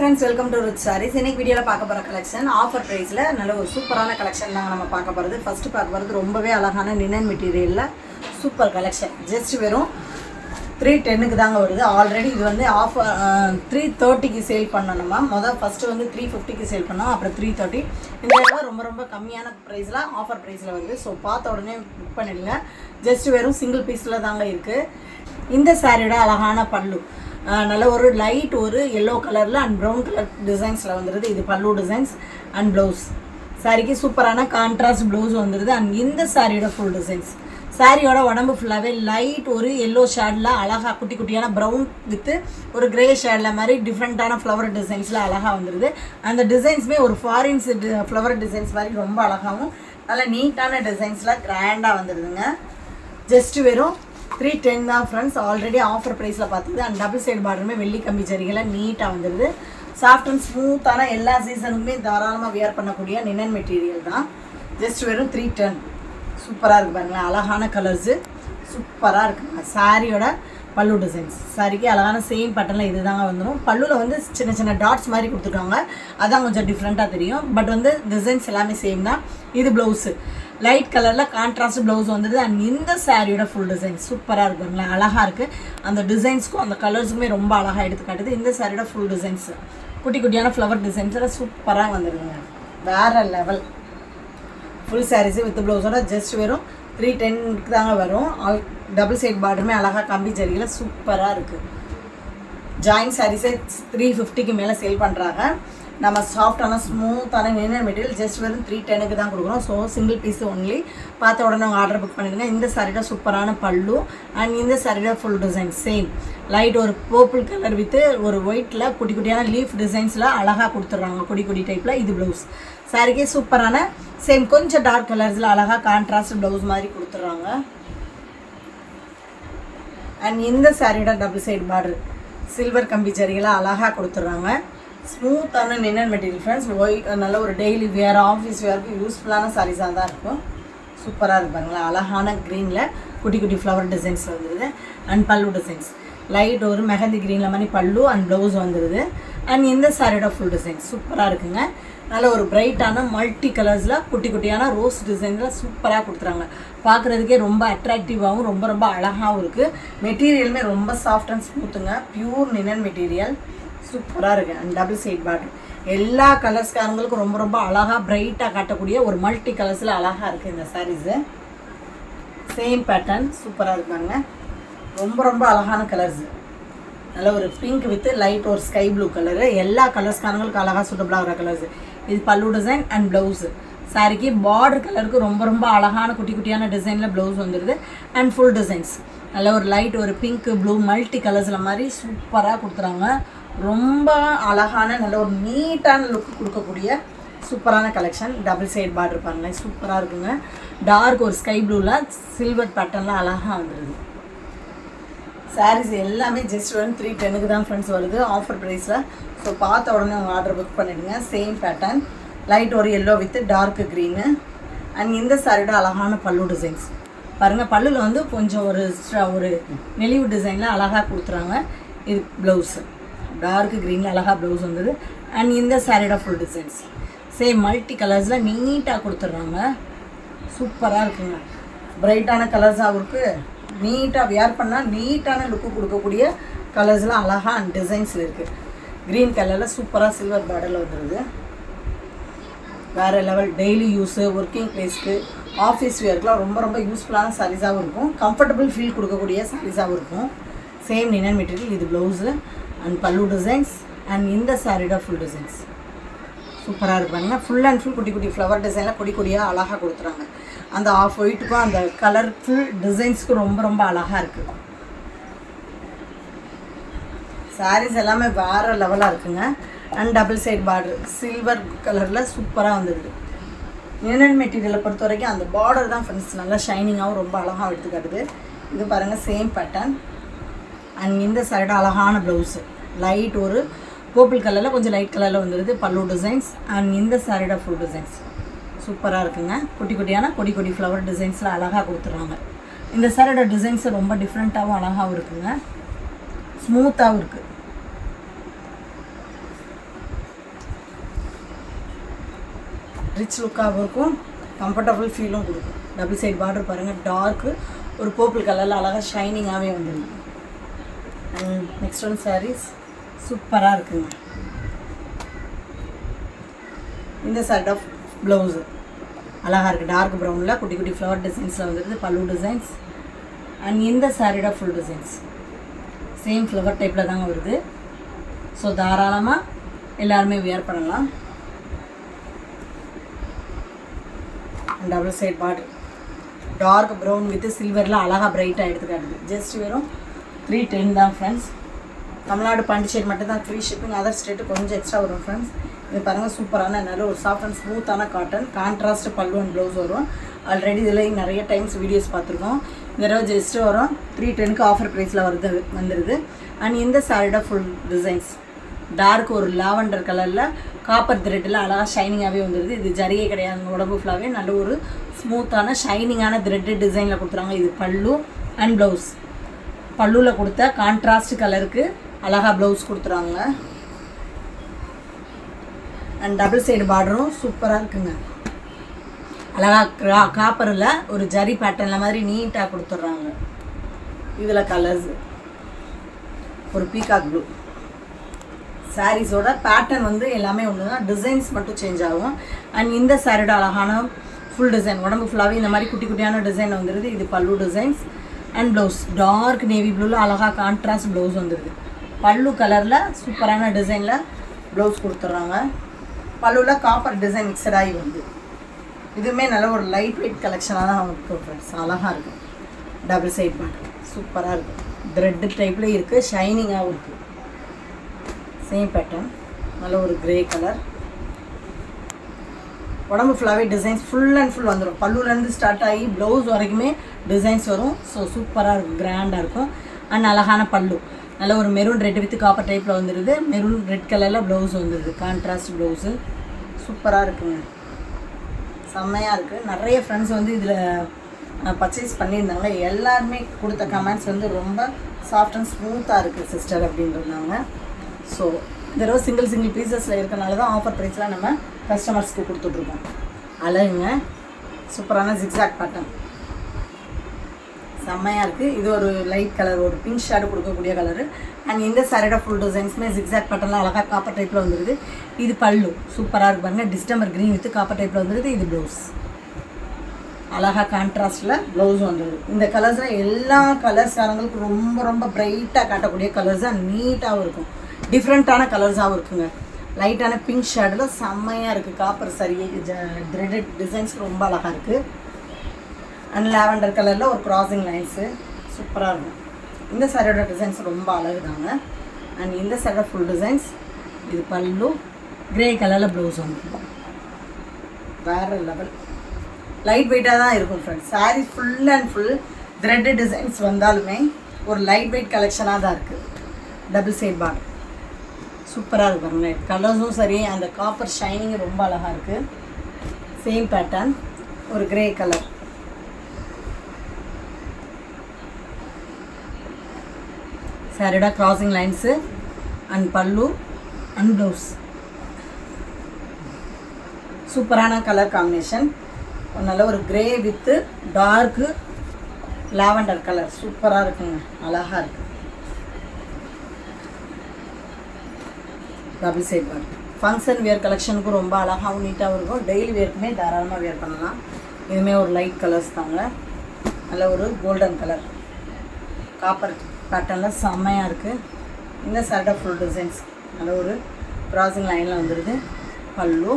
friends, welcome to Rich Sarees. இன்னைக்கு வீடியோல பார்க்க போற கலெக்ஷன் ஆஃபர் பிரைஸ்ல நல்ல ஒரு சூப்பரான கலெக்ஷன் தான் நம்ம பார்க்க போறது. ஃபர்ஸ்ட் பார்க்க போறது ரொம்பவே அழகான லினன் மெட்டீரியல்ல சூப்பர் கலெக்ஷன். ஜஸ்ட் வெறும் 310 க்கு தாங்க வருது. ஆல்ரெடி இது வந்து ஆஃபர் 330 க்கு சேல் பண்ணனுமா. ஃபர்ஸ்ட் வந்து 350 க்கு சேல் பண்ணோம். அப்புறம் 330. இந்த தடவை ரொம்ப கம்மியான பிரைஸ்ல ஆஃபர் பிரைஸ்ல வருது. சோ பார்த்த உடனே புக் பண்ணிடுங்க. ஜஸ்ட் வெறும் சிங்கிள் பீஸ்ல தாங்க இருக்கு. இந்த சாரியோட அழகான பல்லு நல்ல ஒரு லைட் ஒரு yellow கலரில் அண்ட் ப்ரௌன் கலர் டிசைன்ஸில் வந்துடுது. இது பல்லு டிசைன்ஸ் அண்ட் ப்ளவுஸ். சாரிக்கு சூப்பரான கான்ட்ராஸ்ட் ப்ளவுஸ் வந்துடுது. அண்ட் இந்த சாரியோட ஃபுல் டிசைன்ஸ். சாரியோட உடம்பு ஃபுல்லாகவே லைட் ஒரு yellow ஷேடில் அழகாக குட்டி குட்டியான ப்ரௌன் வித்து ஒரு கிரே ஷேடில் மாதிரி டிஃப்ரெண்ட்டான ஃப்ளவர் டிசைன்ஸில் அழகாக வந்துடுது. அந்த டிசைன்ஸுமே ஒரு ஃபாரின்ஸ் ஃப்ளவர் டிசைன்ஸ் மாதிரி ரொம்ப அழகாகவும் நல்ல நீட்டான டிசைன்ஸில் கிராண்டாக வந்துடுதுங்க. ஜஸ்ட் வெறும் 310 தான் ஃப்ரெண்ட்ஸ். ஆல்ரெடி ஆஃபர் ப்ரைஸில் பார்த்துது. அண்ட் டபுள் சைடு பார்டருமே வெள்ளி கம்பி ஜரிகளை நீட்டாக வந்துடுது. சாஃப்ட் அண்ட் ஸ்மூத்தான எல்லா சீசனுக்குமே தாராளமாக வியர் பண்ணக்கூடிய லினன் மெட்டீரியல் தான். ஜஸ்ட் வெறும் 310. சூப்பராக இருக்குது பாருங்களேன். அழகான கலர்ஸு சூப்பராக இருக்குங்க. சாரியோட பல்லு டிசைன்ஸ். சாரிக்கு அழகான சேம் பேட்டர்னில் இது தாங்க வந்துடும். பல்லுவில் வந்து சின்ன சின்ன டாட்ஸ் மாதிரி கொடுத்துருக்காங்க. அதான் கொஞ்சம் டிஃப்ரெண்ட்டாக தெரியும். பட் வந்து டிசைன்ஸ் எல்லாமே சேம் தான். இது ப்ளவுஸு லைட் கலரில் கான்ட்ராஸ்ட் ப்ளவுஸ் வந்துடுது. அண்ட் இந்த சாரியோட ஃபுல் டிசைன் சூப்பராக இருக்குங்களா. அழகாக இருக்குது. அந்த டிசைன்ஸ்க்கும் அந்த கலர்ஸுக்குமே ரொம்ப அழகாக எடுத்து காட்டுது. இந்த சாரியோட ஃபுல் டிசைன்ஸ் குட்டி குட்டியான ஃப்ளவர் டிசைன்ஸில் சூப்பராக வந்துடுதுங்க. வேறு லெவல். ஃபுல் சாரீஸு வித் ப்ளவுஸோட ஜஸ்ட் வெறும் 310க்கு தாங்க வரும். டபுள் சைட் பார்டருமே அழகாக கம்பி ஜரிகையில் சூப்பராக இருக்குது. ஜாயின் சாரீஸே 350க்கு மேலே சேல் பண்ணுறாங்க. நம்ம சாஃப்டான ஸ்மூத்தான லினன் மெட்டீரியல் ஜஸ்ட் வெறும் 310க்கு தான் கொடுக்குறோம். So single piece only. பார்த்த உடனே உங்கள் ஆர்டர் புக் பண்ணிடுங்க. இந்த சாரியோட சூப்பரான பல்லு அண்ட் இந்த சாரியோட ஃபுல் டிசைன் சேம் லைட் ஒரு பர்பிள் கலர் வித்து ஒரு ஒயிட்டில் குட்டி குட்டியான லீஃப் டிசைன்ஸில் அழகாக கொடுத்துட்றாங்க. குடி குடி டைப்பில் இது ப்ளவுஸ். சாரிக்கே சூப்பரான சேம் கொஞ்சம் டார்க் கலர்ஸில் அழகாக கான்ட்ராஸ்ட் ப்ளவுஸ் மாதிரி கொடுத்துட்றாங்க. அண்ட் இந்த சாரியோட டபுள் சைடு பார்டர் சில்வர் கம்பி ஜரிகெல்லாம் அழகாக கொடுத்துட்றாங்க. ஸ்மூத்தான லினன் மெட்டீரியல் ஃப்ரெண்ட்ஸ். நல்ல ஒரு டெய்லி வேர் ஆஃபீஸ் வேருக்கு யூஸ்ஃபுல்லான சாரீஸாக தான் இருக்கும். சூப்பராக இருப்பாங்களா. அழகான க்ரீனில் குட்டி குட்டி ஃப்ளவர் டிசைன்ஸ் வந்துடுது. அண்ட் பல்லு டிசைன்ஸ் லைட் ஒரு மெஹந்தி க்ரீனில் மாதிரி பல்லு அண்ட் ப்ளவுஸ் வந்துடுது. அண்ட் இந்த சாரியோட ஃபுல் டிசைன்ஸ் சூப்பராக இருக்குங்க. நல்ல ஒரு பிரைட்டான மல்டி கலர்ஸில் குட்டி குட்டியான ரோஸ் டிசைனில் சூப்பராக கொடுத்துறாங்க. பார்க்குறதுக்கே ரொம்ப அட்ராக்டிவாகவும் ரொம்ப ரொம்ப அழகாகவும் இருக்குது. மெட்டீரியலுமே ரொம்ப சாஃப்ட் அண்ட் ஸ்மூத்துங்க. பியூர் லினன் மெட்டீரியல் சூப்பராக இருக்குது. அண்ட் டபுள் சைட் பார்டர் எல்லா கலர்ஸ்காரங்களுக்கும் ரொம்ப ரொம்ப அழகாக பிரைட்டாக காட்டக்கூடிய ஒரு மல்டி கலர்ஸில் அழகாக இருக்குது இந்த சாரீஸு. சேம் பேட்டர்ன் சூப்பராக இருக்காங்க. ரொம்ப ரொம்ப அழகான கலர்ஸு. நல்ல ஒரு பிங்க் வித் லைட் ஒரு ஸ்கை ப்ளூ கலரு. எல்லா கலர்ஸ்காரங்களுக்கும் அழகாக சூட்டபிளாகிற கலர்ஸு. இது பல்லு டிசைன் அண்ட் ப்ளவுஸு. சாரிக்கு பார்டர் கலருக்கு ரொம்ப ரொம்ப அழகான குட்டி குட்டியான டிசைனில் ப்ளவுஸ் வந்துடுது. அண்ட் ஃபுல் டிசைன்ஸ் நல்ல ஒரு லைட் ஒரு பிங்க் ப்ளூ மல்டி கலர்ஸில் மாதிரி சூப்பராக கொடுத்துறாங்க. ரொம்ப அழகான நல்ல ஒரு நீட்டான லுக் கொடுக்கக்கூடிய சூப்பரான கலெக்ஷன். டபுள் சைட் பார்டர் பாருங்களேன் சூப்பராக இருக்குங்க. டார்க் ஒரு ஸ்கை ப்ளூவில் சில்வர் பேட்டர்னில் அழகாக வந்துடுது. சாரீஸ் எல்லாமே ஜஸ்ட் வெறும் 310க்கு தான் ஃப்ரெண்ட்ஸ் வருது ஆஃபர் ப்ரைஸில். ஸோ பார்த்த உடனே உங்கள் ஆர்டர் புக் பண்ணிவிடுங்க. சேம் பேட்டர்ன் லைட் ஒரு yellow with dark green. And இந்த சாரியோட அழகான பல்லு டிசைன்ஸ் பாருங்கள். பல்லுவில் வந்து கொஞ்சம் ஒரு நெளிவு டிசைனில் அழகாக கொடுத்துறாங்க. இது ப்ளவுஸு டார்க் க்ரீனில் அழகாக ப்ளவுஸ் வந்தது. அண்ட் இந்த சாரியோட ஃபுல் டிசைன்ஸ் சேம் மல்டி கலர்ஸில் நீட்டாக கொடுத்துட்றாங்க. சூப்பராக இருக்குங்க. பிரைட்டான கலர்ஸாகவும் இருக்குது. நீட்டாக வியர் பண்ணால் நீட்டான லுக்கு கொடுக்கக்கூடிய கலர்ஸ்லாம் அழகாக அண்ட் டிசைன்ஸில் இருக்குது. க்ரீன் கலரில் சூப்பராக சில்வர் பார்டரில் வந்துடுது. வேறு லெவல். டெய்லி யூஸு ஒர்க்கிங் ப்ளேஸ்க்கு ஆஃபீஸ் வியர்க்கெலாம் ரொம்ப ரொம்ப யூஸ்ஃபுல்லான சாரீஸாகவும் இருக்கும். கம்ஃபர்டபுள் ஃபீல் கொடுக்கக்கூடிய சாரீஸாகவும் இருக்கும். Same linen material. இது ப்ளவுஸு அண்ட் பல்லு டிசைன்ஸ் அண்ட் இந்த சாரியோட ஃபுல் டிசைன்ஸ் சூப்பராக இருப்பாங்க. ஃபுல் அண்ட் ஃபுல் குட்டி குட்டி ஃப்ளவர் டிசைனில் குட்டி குட்டியாக அழகாக கொடுத்துறாங்க. அந்த ஆஃப் ஒயிட்டுக்கும் அந்த கலர்ஃபுல் டிசைன்ஸுக்கும் ரொம்ப ரொம்ப அழகாக இருக்குது. சாரீஸ் எல்லாமே வேறு லெவலாக இருக்குங்க. And double side border silver கலரில் சூப்பராக வந்துடுது. லினன் மெட்டீரியலை பொறுத்த வரைக்கும் அந்த பார்டர் தான் ஃப்ரெண்ட்ஸ் நல்லா ஷைனிங்காகவும் ரொம்ப அழகாக எடுத்துக்காட்டுது. இது பாருங்கள் சேம் பேட்டர்ன். அண்ட் இந்த சைடு அழகான ப்ளவுஸு லைட் ஒரு பர்பிள் கலரில் கொஞ்சம் லைட் கலரில் வந்துடுது. பல்லு டிசைன்ஸ் அண்ட் இந்த சாரியோட ஃபுல் டிசைன்ஸ் சூப்பராக இருக்குங்க. குட்டி குட்டியான கொடி கொடி ஃப்ளவர் டிசைன்ஸில் அழகாக கொடுத்துருவாங்க. இந்த சாரியோட டிசைன்ஸு ரொம்ப டிஃப்ரெண்ட்டாகவும் அழகாகவும் இருக்குங்க. ஸ்மூத்தாகவும் இருக்குது. ரிச் லுக்காகவும் இருக்கும், கம்ஃபர்டபுள் ஃபீலும் கொடுக்கும். டபுள் சைடு பார்டர் பாருங்கள், டார்க்கு ஒரு பர்பிள் கலரில் அழகாக ஷைனிங்காகவே வந்துடும். அண்ட் நெக்ஸ்ட் ஒன் சாரீஸ் சூப்பராக இருக்குங்க. இந்த சைட் ஆஃப் ப்ளவுஸு அழகாக இருக்குது, டார்க் ப்ரௌனில் குட்டி குட்டி ஃப்ளவர் டிசைன்ஸில் வந்துடுது, பல்லு டிசைன்ஸ். அண்ட் இந்த சாரீட ஃபுல் டிசைன்ஸ் சேம் ஃப்ளவர் டைப்பில் தாங்க வருது. ஸோ தாராளமாக எல்லாருமே வியர் பண்ணலாம். Double side border dark brown with சில்வரில் அழகாக பிரைட்டாக எடுத்து காட்டுது. ஜஸ்ட் வெறும் 310 தான் ஃப்ரெண்ட்ஸ். தமிழ்நாடு பாண்டிச்சேரி மட்டும் தான் ஃப்ரீ ஷிப்பிங், அதர் ஸ்டேட்டு கொஞ்சம் எக்ஸ்ட்ரா வரும் ஃப்ரெண்ட்ஸ். இது பாருங்கள், சூப்பரான நல்ல ஒரு சாஃப்ட் அண்ட் ஸ்மூத்தான காட்டன், கான்ட்ராஸ்ட் பல்லு அண்ட் ப்ளவுஸ் வரும். ஆல்ரெடி இதில் நிறைய டைம்ஸ் வீடியோஸ் பார்த்துருக்கோம். இந்த தடவை ஜஸ்ட்டு வரும் 310க்கு ஆஃபர் ப்ரைஸில் வந்துடுது. அண்ட் இந்த சாரியோட ஃபுல் டிசைன்ஸ் டார்க் ஒரு லாவெண்டர் கலரில் காப்பர் த்ரெட்டில் அழகாக ஷைனிங்காகவே வந்துடுது. இது ஜரிகை கிடையாது, உடம்பு ஃபுல்லாகவே நல்ல ஒரு ஸ்மூத்தான ஷைனிங்கான த்ரெட்டு டிசைனில் கொடுத்துறாங்க. இது பல்லு அண்ட் ப்ளவுஸ். பல்லுவில் கொடுத்த கான்ட்ராஸ்ட் கலருக்கு அழகாக ப்ளவுஸ் கொடுத்துறாங்க. அண்ட் டபுள் சைடு பார்டரும் சூப்பராக இருக்குங்க. அழகாக காப்பரில் ஒரு ஜரி பேட்டர்னில் மாதிரி நீட்டாக கொடுத்துட்றாங்க. இதில் கலர்ஸ் ஒரு பீகாக் ப்ளூ. சாரீஸோட பேட்டர்ன் வந்து எல்லாமே ஒன்று தான், டிசைன்ஸ் மட்டும் சேஞ்ச் ஆகும். அண்ட் இந்த சாரியோட அழகான ஃபுல் டிசைன் உடம்பு ஃபுல்லாகவே இந்த மாதிரி குட்டி குட்டியான டிசைன் வந்துடுது. இது pallu designs and blouse dark navy ப்ளூவில் அழகாக கான்ட்ராஸ்ட் ப்ளவுஸ் வந்துடுது. பல்லு கலரில் சூப்பரான டிசைனில் ப்ளவுஸ் கொடுத்துட்றாங்க. பல்லுவில் காப்பர் டிசைன் மிக்சடாகி வந்து இதுவுமே நல்ல ஒரு லைட் வெயிட் கலெக்ஷனாக தான் அவங்க ஃப்ரெண்ட்ஸ். அழகாக இருக்கும். டபுள் சைட் பார்டர் சூப்பராக இருக்கும், த்ரெட்டு டைப்லேயே இருக்குது, ஷைனிங்காகவும் இருக்குது. சேம் பேட்டர்ன் நல்ல ஒரு கிரே கலர். உடம்பு ஃபுல்லாகவே டிசைன்ஸ் ஃபுல் அண்ட் ஃபுல் வந்துடும். பல்லுலேருந்து ஸ்டார்ட் ஆகி ப்ளவுஸ் வரைக்குமே டிசைன்ஸ் வரும். ஸோ சூப்பராக இருக்கும், கிராண்டாக இருக்கும். அண்ட் அழகான பல்லு நல்ல ஒரு மெரூன் ரெட் வித் காப்பர் டைப்பில் வந்துடுது. மெரூன் ரெட் கலரில் ப்ளவுஸ் வந்துடுது, கான்ட்ராஸ்ட் ப்ளவுஸு. சூப்பராக இருக்குங்க, செம்மையாக இருக்குது. நிறைய ஃப்ரெண்ட்ஸ் வந்து இதில் பர்ச்சேஸ் பண்ணியிருந்தாங்க. எல்லாருமே கொடுத்த கமெண்ட்ஸ் வந்து ரொம்ப சாஃப்ட் அண்ட் ஸ்மூத்தாக இருக்குது சிஸ்டர் அப்படின்றதுனாங்க. ஸோ இந்த தடவை சிங்கிள் பீசஸில் இருக்கனால தான் ஆஃபர் ப்ரைஸ்லாம் நம்ம கஸ்டமர்ஸ்க்கு கொடுத்துட்ருக்கோம். அழகுங்க, சூப்பரான ஜிக்ஸாக் பேட்டர்ன் செம்மையாக இருக்குது. இது ஒரு லைட் கலர், ஒரு பிங்க் ஷேடு கொடுக்கக்கூடிய கலரு. அண்ட் இந்த சாரியோட ஃபுல் டிசைன்ஸுமே ஜிக்ஸாக் பேட்டர்னில் அழகாக காப்பர் டைப்பில் வந்துடுது. இது பல்லு சூப்பராக இருக்கு பாருங்கள், டிஸ்டம்பர் க்ரீன் வித் காப்பர் டைப்பில் வந்துடுது. இது ப்ளவுஸ் அழகாக கான்ட்ராஸ்டில் ப்ளவுஸ் வந்துடுது. இந்த கலர்ஸில் எல்லா கலர்ஸ்காரங்களுக்கும் ரொம்ப ரொம்ப ப்ரைட்டாக காட்டக்கூடிய கலர்ஸாக நீட்டாகவும் இருக்கும், டிஃப்ரெண்ட்டான கலர்ஸாகவும் இருக்குங்க. லைட்டான பிங்க் ஷேடில் செம்மையாக இருக்குது. காப்பர் சரி த்ரெடட் டிசைன்ஸ் ரொம்ப அழகாக இருக்குது. அண்ட் லாவெண்டர் கலரில் ஒரு க்ராசிங் லைன்ஸு சூப்பராக இருக்கும். இந்த சாரியோட டிசைன்ஸ் ரொம்ப அழகு தாங்க. அண்ட் இந்த சாரியோட ஃபுல் டிசைன்ஸ் இது பல்லு, கிரே கலரில் ப்ளவுஸ் வந்துருக்கும். வேறு லெவல் லைட் வெயிட்டாக தான் இருக்கும் friends. Sari full and full thread designs வந்தாலுமே ஒரு லைட் வெயிட் கலெக்ஷனாக தான் இருக்குது. டபுள் சைட் பார்டர் சூப்பராக இருக்கு பாருங்களேன். கலர்ஸும் சரி, அந்த காப்பர் ஷைனிங் ரொம்ப அழகாக இருக்குது. சேம் பேட்டர்ன் ஒரு கிரே கலர். சாரியோட crossing lines and pallu and blouse சூப்பரான கலர் காம்பினேஷன். நல்ல ஒரு grey with dark lavender colour சூப்பராக இருக்குங்க, அழகாக இருக்குது. Double side border function wear கலெக்ஷனுக்கும் ரொம்ப அழகாகவும் நீட்டாகவும் இருக்கும். டெய்லி வேர்க்குமே தாராளமாக வேர் பண்ணலாம். இதுவுமே ஒரு லைட் கலர்ஸ் தாங்க. நல்ல ஒரு கோல்டன் கலர் காப்பர் பேட்டர்னில் செம்மையாக இருக்குது. இந்த சாரியோட ஃபுல் டிசைன்ஸ் நல்ல ஒரு க்ராசிங் லைனில் வந்துடுது. பல்லு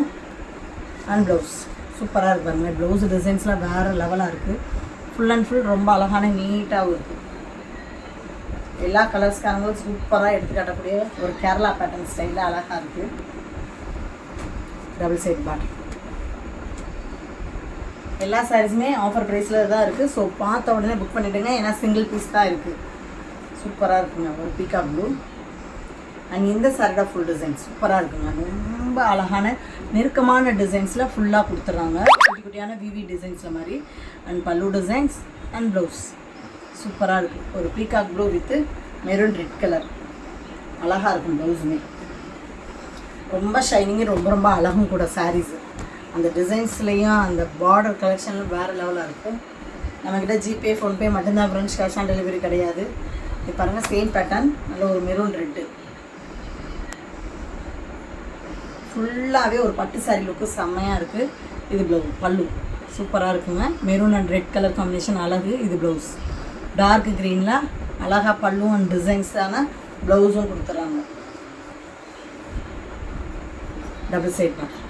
அண்ட் ப்ளவுஸ் சூப்பராக இருக்குது பாருங்க. ப்ளவுஸ் டிசைன்ஸ்லாம் வேறு லெவலாக இருக்குது. ஃபுல் அண்ட் ஃபுல் ரொம்ப அழகான நீட்டாகவும் இருக்குது. எல்லா கலர்ஸ்காரங்களும் சூப்பராக எடுத்துக்காட்டக்கூடிய ஒரு கேரளா பேட்டர்ன் ஸ்டைலில் அழகாக இருக்குது. டபுள் சைட் பார்டர் எல்லா சாரீஸுமே ஆஃபர் ப்ரைஸில் தான் இருக்குது. ஸோ பார்த்த உடனே புக் பண்ணிவிடுங்க, ஏன்னா சிங்கிள் பீஸ் தான் இருக்குது. சூப்பராக இருக்குங்க, ஒரு பீகாக் ப்ளூ. அண்ட் இந்த சாரியோட ஃபுல் டிசைன் சூப்பராக இருக்குங்க, ரொம்ப அழகான நெருக்கமான டிசைன்ஸில் ஃபுல்லாக கொடுத்துட்றாங்க. குட்டி குட்டியான விவி டிசைன்ஸில் மாதிரி. அண்ட் பல்லு டிசைன்ஸ் அண்ட் ப்ளவுஸ் சூப்பராக இருக்குது. ஒரு peacock blue with maroon red colour அழகாக இருக்கும். ப்ளவுஸுமே ரொம்ப ஷைனிங்கு, ரொம்ப ரொம்ப அழகும் கூட. சாரீஸு அந்த டிசைன்ஸ்லேயும் அந்த பார்டர் கலெக்ஷன்லாம் வேறு லெவலாக இருக்கும். நம்மக்கிட்ட ஜிபே ஃபோன்பே மட்டும்தான் ஃப்ரெண்ட்ஸ், கேஷ் ஆன் டெலிவரி கிடையாது. இது பாருங்கள் சேம் பேட்டர்ன், நல்ல ஒரு மெரூன் ரெட்டு, ஃபுல்லாகவே ஒரு பட்டு சாரீ லுக்கு செம்மையாக இருக்குது. இது பல்லு சூப்பராக இருக்குங்க. Maroon and red colour combination அழகு. இது ப்ளவுஸ் டார்க் க்ரீனில் அழகாக பல்லும் அண்ட் டிசைன்ஸான ப்ளவுஸும் கொடுத்துட்றாங்க. Double side border,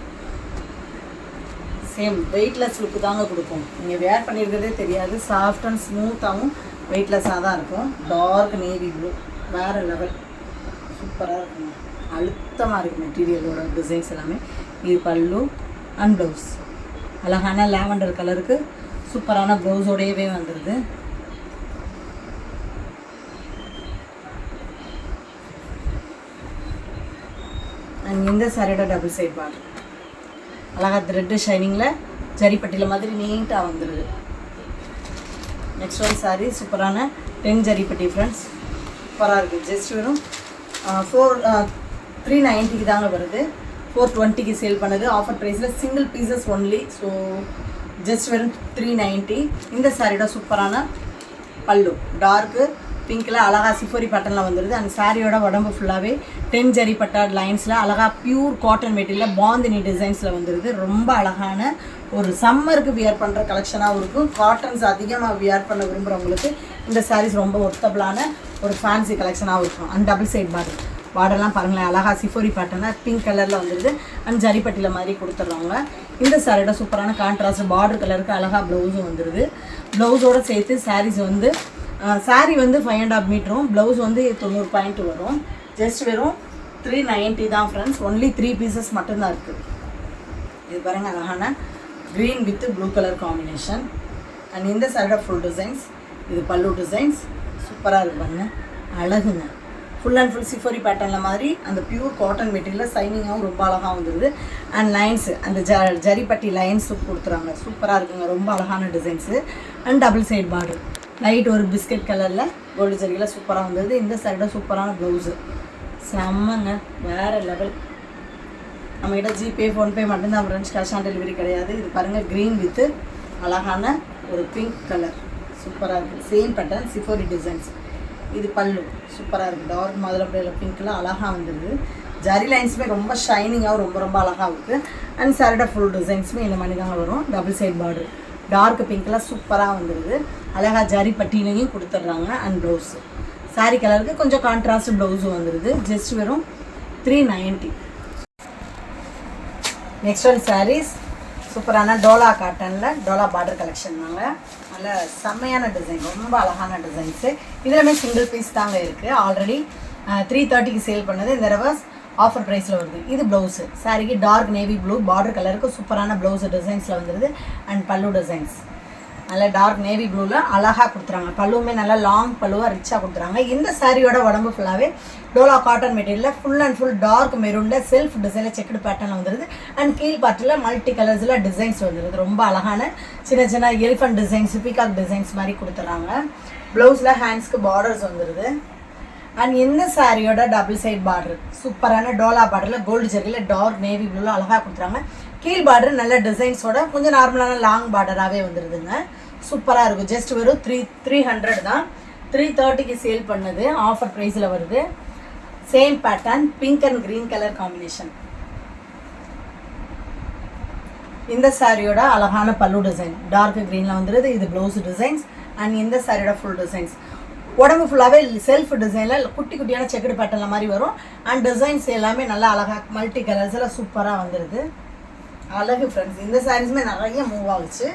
same weightless look தாங்க கொடுக்கும். நீங்கள் வேர் பண்ணியிருக்கிறதே தெரியாது. சாஃப்ட் அண்ட் ஸ்மூத்தாகவும் வெயிட்லெஸ்ஸாக தான் இருக்கும். டார்க் நேவி ப்ளூ வேறு லெவல், சூப்பராக இருக்குங்க. அழுத்தமாக இருக்குது மெட்டீரியலோட டிசைன்ஸ் எல்லாமே. இது பல்லு அண்ட் ப்ளவுஸ் அழகான லாவெண்டர் கலருக்கு சூப்பரான ப்ளவுஸோடையவே வந்துடுது. அண்ட் இந்த சாரியோட டபுள் சைட் பார்டர் அழகாக த்ரெட்டு ஷைனிங்கில் ஜரிப்பட்டியில் மாதிரி நீட்டாக வந்துடுது. நெக்ஸ்ட் ஒன் சாரி சூப்பரான 10 ஜரிப்பட்டி ஃப்ரெண்ட்ஸ், சூப்பராக இருக்குது. ஜஸ்ட் வெறும் 390 தாங்க வருது. 420 சேல் பண்ணுது. ஆஃபர் ப்ரைஸில் single pieces only. So just வெறும் 390. இந்த சாரியோட சூப்பரான பல்லு டார்க்கு பிங்க்கில் அழகாக சிஃபோரி பேட்டர்னில் வந்துடுது. அந்த சாரியோட உடம்பு ஃபுல்லாகவே 10 ஜரி பட்டா லைன்ஸில் அழகாக பியூர் காட்டன் மெட்டீரியலில் பாந்தினி டிசைன்ஸில் வந்துடுது. ரொம்ப அழகான ஒரு சம்மருக்கு வியர் பண்ணுற கலெக்ஷனாகவும் இருக்கும். காட்டன்ஸ் அதிகமாக வியர் பண்ண விரும்புகிறவங்களுக்கு இந்த சாரீஸ் ரொம்ப ஒர்த்தபிளான ஒரு ஃபேன்சி கலெக்ஷனாகவும் இருக்கும். அண்ட் டபுள் சைட் பார்டர்லாம் பாருங்களேன், அழகாக சிஃபோரி பேட்டர்னாக பிங்க் கலரில் வந்துடுது. அண்ட் ஜரிப்பட்டியில் மாதிரி கொடுத்துட்றாங்க. இந்த சாரியோட சூப்பரான கான்ட்ராஸ்ட் பார்டர் கலருக்கு அழகாக ப்ளவுஸும் வந்துடுது. ப்ளவுஸோடு சேர்த்து சாரீஸ் வந்து சாரீ வந்து 5.5 மீட்டரும், ப்ளவுஸ் வந்து 90 பாயிண்ட் வரும். ஜஸ்ட் வெறும் 390 தான் ஃப்ரெண்ட்ஸ். ஒன்லி 3 பீசஸ் மட்டும்தான் இருக்குது. இது பாருங்கள், அழகான green with blue colour combination. And இந்த சாரியோட ஃபுல் டிசைன்ஸ், இது பல்லு டிசைன்ஸ் சூப்பராக இருக்கு பாருங்கள், அழகுங்க. ஃபுல் அண்ட் ஃபுல் சிஃபோரி பேட்டர்னில் மாதிரி அந்த பியூர் காட்டன் மெட்டீரியலில் சைனிங்காகவும் ரொம்ப அழகாக வந்துடுது. அண்ட் லைன்ஸு அந்த ஜரிப்பட்டி லைன்ஸு கொடுத்துறாங்க. சூப்பராக இருக்குங்க, ரொம்ப அழகான designs. And double side border light ஒரு பிஸ்கட் கலரில் கோல்டு ஜரியில் சூப்பராக வந்துடுது. இந்த சைடோட சூப்பரான ப்ளவுஸு செம்மங்க, வேறு லெவல். நம்மகிட்ட ஜிபே ஃபோன்பே மட்டும்தான் ஃப்ரெண்ட்ஸ், கேஷ் ஆன் டெலிவரி கிடையாது. இது பாருங்கள், க்ரீன் வித்து அழகான ஒரு பிங்க் கலர் சூப்பராக இருக்குது. சேம் பேட்டர்ன் சிஃபோரி டிசைன்ஸ். இது பல்லு சூப்பராக இருக்குது. டார்க் மாதுளம்பழம் பிங்க்கில் அழகாக வந்துடுது. ஜரி லைன்ஸுமே ரொம்ப ஷைனிங்காகவும் ரொம்ப ரொம்ப அழகாக இருக்குது. அண்ட் சாரியோட ஃபுல் டிசைன்ஸுமே இந்த மாதிரி தாங்க வரும். டபுள் சைட் பார்டர் டார்க் பிங்க்கில் சூப்பராக வந்துடுது. அழகாக ஜரி பட்டியிலையும் கொடுத்துட்றாங்க. அண்ட் ப்ளவுஸு சாரீ கலருக்கு கொஞ்சம் கான்ட்ராஸ்ட் ப்ளவுஸும் வந்துடுது. ஜஸ்ட் வெறும் 390. நெக்ஸ்ட் ஒன் சாரீஸ் சூப்பரான டோலா காட்டனில் டோலா பார்டர் கலெக்ஷன் தாங்க. நல்ல செம்மையான டிசைன், ரொம்ப அழகான டிசைன்ஸு. இதுலையுமே சிங்கிள் பீஸ் தாங்க இருக்குது. ஆல்ரெடி 330 சேல் பண்ணது, இந்த தடவை ஆஃபர் ப்ரைஸில் வருது. இது ப்ளவுஸு சாரிக்கு டார்க் நேவி ப்ளூ பார்டர் கலருக்கு சூப்பரான ப்ளவுஸு டிசைன்ஸில் வந்துடுது. அண்ட் பல்லு டிசைன்ஸ் நல்லா டார்க் நேவி ப்ளூவில் அழகாக கொடுத்துறாங்க. பல்லுவுமே நல்லா லாங் பல்லுவாக ரிச்சாக கொடுத்துறாங்க. இந்த சாரியோட உடம்பு ஃபுல்லாகவே டோலா காட்டன் மெட்டீரியலில் ஃபுல் அண்ட் ஃபுல் டார்க் மெரூனில் செல்ஃப் டிசைனில் செக்குடு பேட்டர்னில் வந்துடுது. அண்ட் கீழ் பாட்டில் மல்டி கலர்ஸில் டிசைன்ஸ் வந்துடுது. ரொம்ப அழகான சின்ன சின்ன எலிஃபண்ட் டிசைன்ஸ், பீகாக் டிசைன்ஸ் மாதிரி கொடுத்துட்றாங்க. ப்ளவுஸில் ஹேண்ட்ஸ்க்கு பார்டர்ஸ் வந்துடுது. அண்ட் இந்த சாரியோட டபுள் சைட் பார்டர் சூப்பரான டோலா பார்டரில் கோல்டு ஜரியில் டார்க் நேவி ப்ளூவில் அழகாக கொடுத்துறாங்க. கீழ் பார்டர் நல்ல டிசைன்ஸோட கொஞ்சம் நார்மலான லாங் பார்டராகவே வந்துடுதுங்க. சூப்பராக இருக்கும். ஜஸ்ட் வெறும் 300 தான். 330 சேல் பண்ணது, ஆஃபர் ப்ரைஸில் வருது. Same pattern pink and green colour combination. இந்த சாரியோட அழகான பல்லு டிசைன் டார்க் க்ரீனில் வந்துடுது. இது ப்ளவுஸ் டிசைன்ஸ். அண்ட் இந்த சாரியோட ஃபுல் டிசைன்ஸ் உடம்பு ஃபுல்லாகவே செல்ஃப் டிசைனில் குட்டி குட்டியான செக்குடு பேட்டர்னில் மாதிரி வரும். அண்ட் டிசைன்ஸ் எல்லாமே நல்லா அழகாக மல்டி கலர்ஸில் சூப்பராக வந்துடுது. அழகு ஃப்ரெண்ட்ஸ். இந்த சாரீஸுமே நிறைய மூவ் ஆகுச்சு.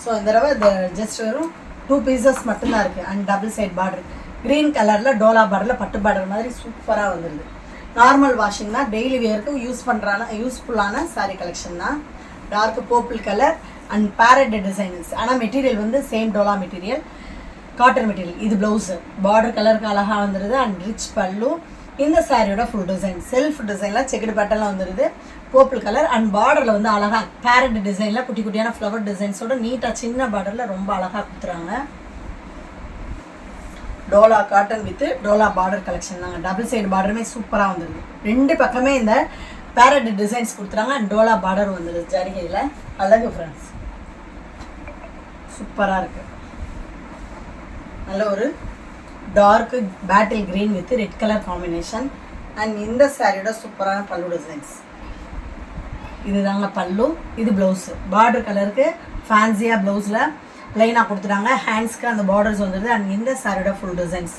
ஸோ இந்த தடவை ஜஸ்ட் வெறும் 2 பீசஸ் மட்டும்தான் இருக்குது. And double side border green கலரில் டோலா பார்டரில் பட்டு பார்டர் மாதிரி சூப்பராக வந்துடுது. நார்மல் வாஷிங் தான், டெய்லி வேருக்கு யூஸ்ஃபுல்லான சாரீ கலெக்ஷன் தான். Dark purple colour and parrot designs. ஆனால் மெட்டீரியல் வந்து same dola material, cotton material. இது ப்ளவுஸு பார்டர் கலருக்கு அழகாக வந்துடுது. And rich pallu. இந்த சாரியோட ஃபுல் டிசைன் செல்ஃப் டிசைனில் செக்குடு பேட்டர்லாம் வந்துடுது. பர்பிள் கலர் அண்ட் பார்டரில் வந்து அழகாக பேரட் டிசைனில் குட்டி குட்டியான ஃப்ளவர் டிசைன்ஸோட நீட்டாக சின்ன பார்டரில் ரொம்ப அழகாக கொடுத்துறாங்க. Dola cotton with dola border collection தாங்க. டபுள் சைடு பார்டருமே சூப்பராக வந்துடுது. ரெண்டு பக்கமே இந்த பேரட் டிசைன்ஸ் கொடுத்துறாங்க அண்ட் டோலா பார்டர் வந்துடுது ஜரிகையில். அழகு ஃப்ரெண்ட்ஸ், சூப்பராக இருக்குது. நல்ல ஒரு dark bottle green with red colour combination. And இந்த சாரியோட சூப்பரான பல்லு டிசைன்ஸ். இதுதாங்க பல்லு, இது ப்ளவுஸு. பார்டர் கலருக்கு ஃபேன்சியாக ப்ளவுஸில் ப்ளைனாக கொடுத்துட்டாங்க. ஹேண்ட்ஸ்க்கு அந்த பார்டர்ஸ் வந்துடுது. அண்ட் இந்த சாரியோட ஃபுல் டிசைன்ஸ்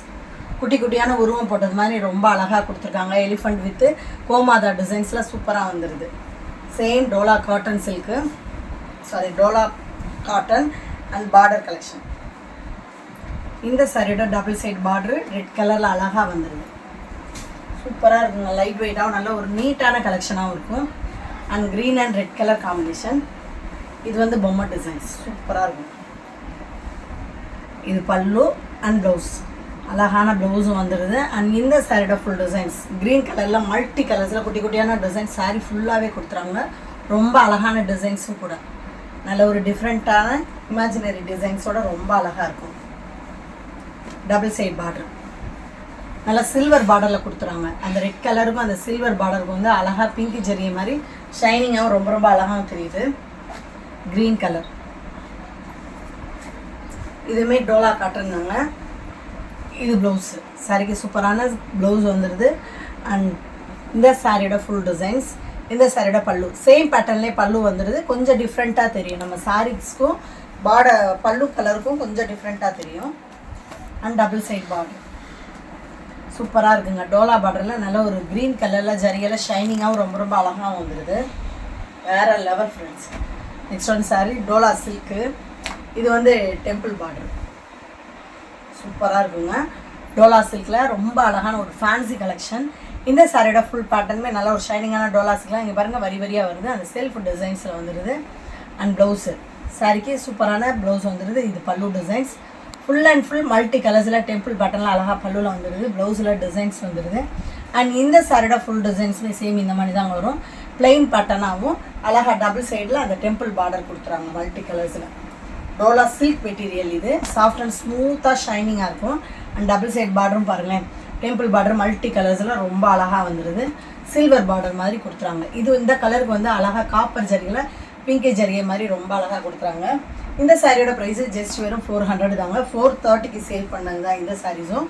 குட்டி குட்டியான உருவம் போட்டது மாதிரி ரொம்ப அழகாக கொடுத்துருக்காங்க. எலிஃபண்ட் வித்து கோமாதா டிசைன்ஸில் சூப்பராக வந்துடுது. Same Dola cotton silk, Dola cotton and border collection. இந்த சாரியோட டபுள் சைட் பார்டரு ரெட் கலரில் அழகாக வந்துடுது. சூப்பராக இருக்குங்க. லைட் வெயிட்டாகவும் நல்ல ஒரு நீட்டான கலெக்ஷனாகவும் இருக்கும். And green and red colour combination. இது வந்து பொம்மை டிசைன்ஸ் சூப்பராக இருக்கும். இது பல்லு அண்ட் ப்ளவுஸ், அழகான ப்ளவுஸும் வந்துடுது. அண்ட் இந்த சாரியோட ஃபுல் டிசைன்ஸ் க்ரீன் கலரில் மல்டி கலர்ஸில் குட்டி குட்டியான டிசைன்ஸ் சாரி ஃபுல்லாகவே கொடுத்துறாங்க. ரொம்ப அழகான டிசைன்ஸும் கூட. நல்ல ஒரு டிஃப்ரெண்ட்டான இமேஜினரி டிசைன்ஸோட ரொம்ப அழகாக இருக்கும். டபுள் சைட் பார்டர் நல்லா சில்வர் பார்டரில் கொடுத்துறாங்க. அந்த ரெட் கலருக்கும் அந்த சில்வர் பார்டருக்கும் வந்து அழகாக பிங்கி ஜெரிய மாதிரி ஷைனிங்காகவும் ரொம்ப ரொம்ப அழகாகவும் தெரியுது. க்ரீன் கலர், இதுவுமே டோலா காட்டன்தாங்க. இது ப்ளவுஸு. சாரிக்கு சூப்பரான ப்ளவுஸ் வந்துடுது. அண்ட் இந்த சாரியோட ஃபுல் டிசைன்ஸ். இந்த சாரியோட பல்லு சேம் பேட்டர்ன்லேயே பல்லு வந்துடுது. கொஞ்சம் டிஃப்ரெண்ட்டாக தெரியும். நம்ம சாரீஸ்க்கும் பல்லு கலருக்கும் கொஞ்சம் டிஃப்ரெண்ட்டாக தெரியும். அண்ட் டபுள் சைட் பார்டர் சூப்பராக இருக்குங்க. டோலா பார்டரில் நல்ல ஒரு க்ரீன் கலரில் ஜரிகையில் ஷைனிங்காகவும் ரொம்ப ரொம்ப அழகாகவும் வந்துடுது. வேறு level friends. Next one sorry Dola silk. இது வந்து டெம்பிள் பார்டர் சூப்பராக இருக்குங்க. டோலா சில்கில் ரொம்ப அழகான ஒரு ஃபேன்சி கலெக்ஷன். இந்த சாரியோட ஃபுல் பேட்டர்னுமே நல்ல ஒரு ஷைனிங்கான டோலா சில்க்லாம் இங்கே பாருங்கள் வரி வரியாக வருது. அந்த செல்ஃப் டிசைன்ஸில் வந்துடுது. அண்ட் ப்ளவுஸு சாரிக்கு சூப்பரான ப்ளவுஸ் வந்துடுது. இது pallu designs full and full multi கலர்ஸில் டெம்பிள் பேட்டர்னில் அழகாக பல்லுவில் வந்துடுது. ப்ளவுஸில் டிசைன்ஸ் வந்துடுது. அண்ட் இந்த சாரியோட ஃபுல் டிசைன்ஸுமே சேம் இந்த மாதிரி தான் வரும். பிளெயின் பேட்டர்னாகவும் அழகாக டபுள் சைடில் அந்த டெம்பிள் பார்டர் கொடுத்துறாங்க மல்டி கலர்ஸில். Dola silk material. இது சாஃப்ட் அண்ட் ஸ்மூத்தாக ஷைனிங்காக இருக்கும். அண்ட் டபுள் சைட் பார்டரும் பாருங்களேன், டெம்பிள் பார்டர் மல்டி கலர்ஸில் ரொம்ப அழகாக வந்துடுது. சில்வர் பார்டர் மாதிரி கொடுத்துறாங்க. இது இந்த கலருக்கு வந்து அழகாக காப்பர் ஜரிகையில் பிங்கி ஜரிகை மாதிரி ரொம்ப அழகாக கொடுத்துறாங்க. இந்த சாரியோட ப்ரைஸு ஜஸ்ட் வெறும் 400 தாங்க. 430க்கு சேல் பண்ணது தான் இந்த சாரீஸும்.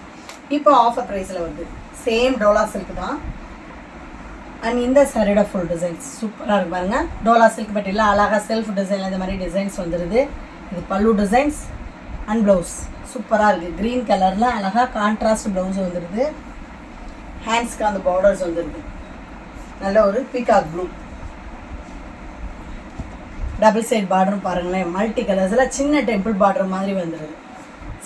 இப்போ ஆஃபர் ப்ரைஸில் வருது. சேம் டோலா சில்க் தான். அண்ட் இந்த சாரியோட ஃபுல் டிசைன்ஸ் சூப்பராக இருக்கு பாருங்க. டோலா சில்க் பட் இல்லை அழகாக செல்ஃப் டிசைனில் இந்த மாதிரி டிசைன்ஸ் வந்துடுது. இது பல்லு டிசைன்ஸ் அண்ட் ப்ளவுஸ் சூப்பராக இருக்குது. க்ரீன் கலரில் அழகாக கான்ட்ராஸ்ட் ப்ளவுஸ் வந்துடுது. ஹேண்ட்ஸ்க்கு அந்த பார்டர்ஸ் வந்துடுது. நல்ல ஒரு பீகாக் ப்ளூ. டபுள் சைட் பார்டரும் பாருங்களேன், மல்டி கலர்ஸில் சின்ன டெம்பிள் பார்டர் மாதிரி வந்துடுது.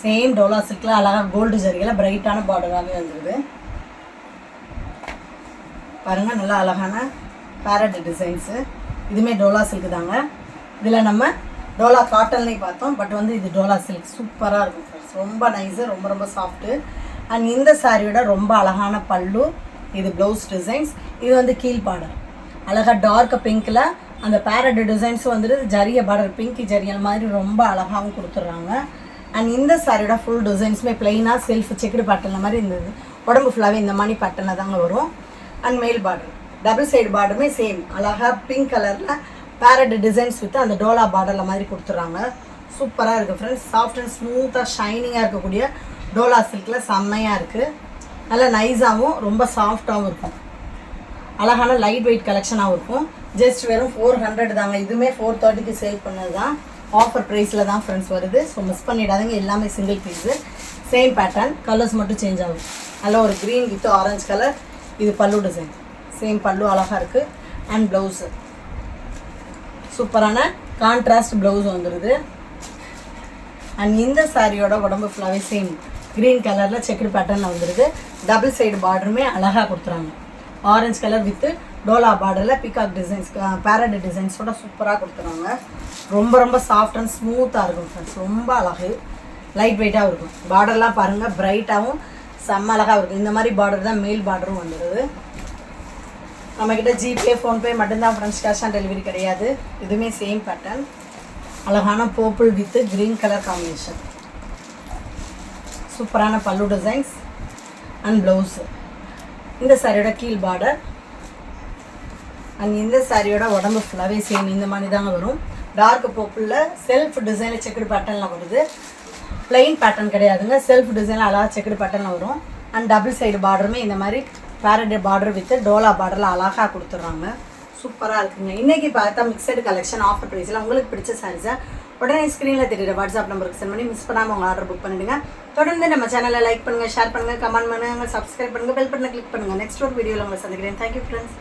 சேம் டோலா சில்கில் அழகாக கோல்டு ஜரிகையில் பிரைட்டான பார்டராகவே வந்துடுது. பாருங்கள் நல்லா அழகான பேரட் டிசைன்ஸு. இதுவுமே டோலா சில்க்கு தாங்க. இதில் நம்ம டோலா காட்டன்லேயும் பார்த்தோம். பட் வந்து இது டோலா சில்க் சூப்பராக இருக்கும் ஃப்ரெண்ட்ஸ். ரொம்ப நைஸு, ரொம்ப ரொம்ப சாஃப்ட்டு. அண்ட் இந்த சாரியோட ரொம்ப அழகான பல்லு. இது ப்ளவுஸ் டிசைன்ஸ். இது வந்து கீழ் பார்டர் அழகாக டார்க் பிங்க்கில் அந்த பேரட் டிசைன்ஸும் வந்துட்டு ஜரிய பார்டர் பிங்கி ஜரியல் மாதிரி ரொம்ப அழகாகவும் கொடுத்துட்றாங்க. அண்ட் இந்த சாரியோட ஃபுல் டிசைன்ஸுமே பிளெயினாக செல்ஃப் செக்குடு பேட்டர்னில் மாதிரி இருந்தது. உடம்பு ஃபுல்லாகவே இந்த மாதிரி பேட்டர்னில் தாங்க வரும். அண்ட் மேல் பார்டர் டபுள் சைடு பார்டருமே சேம் அழகாக பிங்க் கலரில் பேரட் டிசைன்ஸ் வித் அந்த டோலா பார்டரில் மாதிரி கொடுத்துட்றாங்க. சூப்பராக இருக்குது ஃப்ரெண்ட்ஸ். சாஃப்ட் அண்ட் ஸ்மூத்தாக ஷைனிங்காக இருக்கக்கூடிய டோலா சில்கில் செம்மையாக இருக்குது. நல்லா நைஸாகவும் ரொம்ப சாஃப்டாகவும் இருக்கும். அழகான லைட் வெயிட் கலெக்ஷனாகவும் இருக்கும். ஜஸ்ட் வெறும் 400 தாங்க. இதுவுமே 430க்கு சேல் பண்ணது தான். ஆஃபர் ப்ரைஸில் தான் ஃப்ரெண்ட்ஸ் வருது. ஸோ மிஸ் பண்ணிடாதீங்க. எல்லாமே single piece, same pattern, colours மட்டும் சேஞ்ச் ஆகும். நல்லா ஒரு க்ரீன் வித் ஆரஞ்சு கலர். இது பல்லு டிசைன். சேம் பல்லு அழகாக இருக்குது. அண்ட் ப்ளவுஸு சூப்பரான கான்ட்ராஸ்ட் ப்ளவுஸ் வந்துடுது. அண்ட் இந்த சாரியோட உடம்பு ஃபுல்லாகவே சேம் க்ரீன் கலரில் செக்குடு பேட்டர்னில் வந்துடுது. டபுள் சைடு பார்டருமே அழகாக கொடுத்துறாங்க. ஆரஞ்சு கலர் வித்து டோலா பார்டரில் பிகாக் டிசைன்ஸ் பேரட் டிசைன்ஸோட சூப்பராக கொடுத்துறாங்க. ரொம்ப ரொம்ப சாஃப்ட் அண்ட் ஸ்மூத்தாக இருக்கும் ஃப்ரெண்ட்ஸ். ரொம்ப அழகு, லைட் வெயிட்டாகவும் இருக்கும். பார்டர்லாம் பாருங்கள் பிரைட்டாகவும் செம்ம அழகாக இருக்கும். இந்த மாதிரி பார்டர் தான் மேல் பார்டரும் வந்துடுது. நம்மக்கிட்ட ஜிபே ஃபோன்பே மட்டும்தான் ஃப்ரெண்ட்ஸ், கேஷ் ஆன் டெலிவரி கிடையாது. இதுவுமே சேம் பேட்டர்ன். அழகான purple with green colour combination. சூப்பரான பல்லு டிசைன்ஸ் அண்ட் ப்ளவுஸு. இந்த சாரியோட கீழ் பார்டர் அண்ட் இந்த சாரியோட உடம்பு ஃபுல்லாகவே சேம் இந்த மாதிரி தாங்க வரும். டார்க் பர்பிளில் செல்ஃப் டிசைனில் செக்குடு பேட்டர்னில் வருது. பிளெயின் பேட்டர்ன் கிடையாதுங்க, செல்ஃப் டிசைனில் அழகாக செக்குடு பேட்டர்னில் வரும். அண்ட் டபுள் சைடு பார்டருமே இந்த மாதிரி பேரட் பார்டர் வித் டோலா பார்டரில் அழகாக கொடுத்துட்றாங்க. சூப்பராக இருக்குங்க. இன்றைக்கி பார்த்தா மிக்சடு கலெக்ஷன் ஆஃபர் ப்ரைஸில் உங்களுக்கு பிடிச்ச சாரீஸை உடனே ஸ்க்ரீனில் தெரியுற வாட்ஸ்அப் நம்பருக்கு சென்ட் பண்ணி மிஸ் பண்ணாமல் உங்கள் ஆர்டர் புக் பண்ணிவிடுங்க. தொடர்ந்து நம்ம சேனலை லைக் பண்ணுங்கள், ஷேர் பண்ணுங்கள், கமெண்ட் பண்ணுங்கள், சப்ஸ்கிரைப் பண்ணுங்கள், பெல் பட்டனை கிளிக் பண்ணுங்கள். நெக்ஸ்ட் ஒரு வீடியோவில் உங்களை சந்திக்கிறேன். Thank you friends.